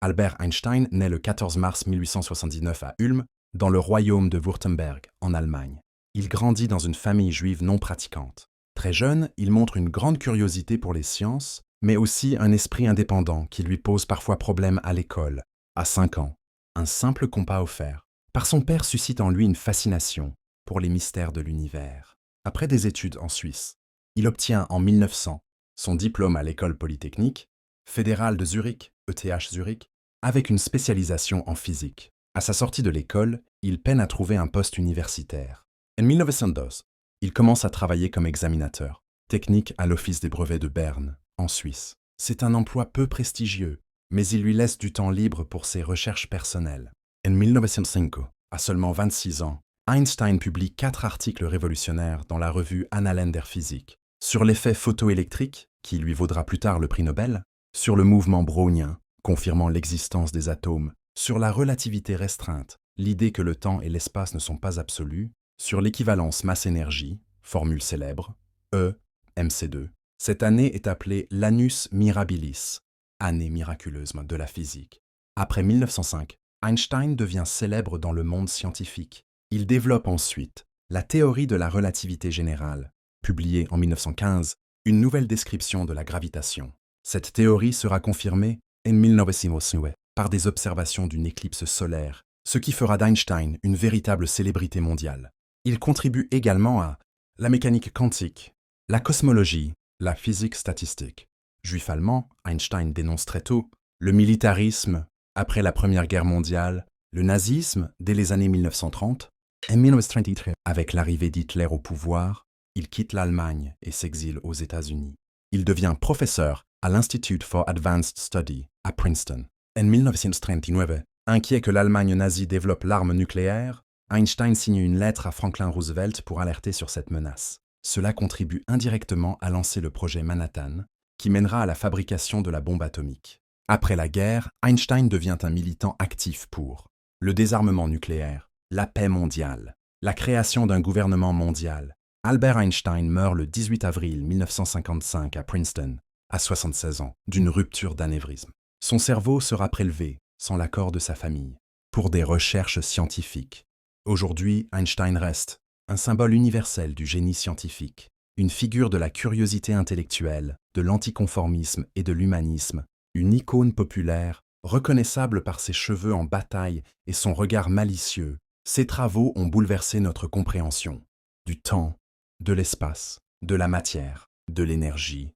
Albert Einstein naît le 14 mars 1879 à Ulm, dans le royaume de Württemberg, en Allemagne. Il grandit dans une famille juive non pratiquante. Très jeune, il montre une grande curiosité pour les sciences, mais aussi un esprit indépendant qui lui pose parfois problème à l'école. À 5 ans, un simple compas offert par son père suscite en lui une fascination pour les mystères de l'univers. Après des études en Suisse, il obtient en 1900 son diplôme à l'école polytechnique fédérale de Zurich, ETH Zurich, avec une spécialisation en physique. À sa sortie de l'école, il peine à trouver un poste universitaire. En 1912, il commence à travailler comme examinateur technique à l'Office des brevets de Berne, en Suisse. C'est un emploi peu prestigieux, mais il lui laisse du temps libre pour ses recherches personnelles. En 1905, à seulement 26 ans, Einstein publie 4 articles révolutionnaires dans la revue Annalen der Physik sur l'effet photoélectrique, qui lui vaudra plus tard le prix Nobel, sur le mouvement brownien, confirmant l'existence des atomes, sur la relativité restreinte, l'idée que le temps et l'espace ne sont pas absolus, sur l'équivalence masse-énergie, formule célèbre, E, mc2. Cette année est appelée l'annus mirabilis, année miraculeuse de la physique. Après 1905, Einstein devient célèbre dans le monde scientifique. Il développe ensuite la théorie de la relativité générale, publiée en 1915, une nouvelle description de la gravitation. Cette théorie sera confirmée en 1909 par des observations d'une éclipse solaire, ce qui fera d'Einstein une véritable célébrité mondiale. Il contribue également à la mécanique quantique, la cosmologie, la physique statistique. Juif allemand, Einstein dénonce très tôt le militarisme après la Première Guerre mondiale, le nazisme dès les années 1930. En 1933, avec l'arrivée d'Hitler au pouvoir, il quitte l'Allemagne et s'exile aux États-Unis. Il devient professeur à l'Institute for Advanced Study à Princeton. En 1939, inquiet que l'Allemagne nazie développe l'arme nucléaire, Einstein signe une lettre à Franklin Roosevelt pour alerter sur cette menace. Cela contribue indirectement à lancer le projet Manhattan, qui mènera à la fabrication de la bombe atomique. Après la guerre, Einstein devient un militant actif pour le désarmement nucléaire, la paix mondiale, la création d'un gouvernement mondial. Albert Einstein meurt le 18 avril 1955 à Princeton, à 76 ans, d'une rupture d'anévrisme. Son cerveau sera prélevé, sans l'accord de sa famille, pour des recherches scientifiques. Aujourd'hui, Einstein reste un symbole universel du génie scientifique, une figure de la curiosité intellectuelle, de l'anticonformisme et de l'humanisme, une icône populaire, reconnaissable par ses cheveux en bataille et son regard malicieux. Ses travaux ont bouleversé notre compréhension du temps, de l'espace, de la matière, de l'énergie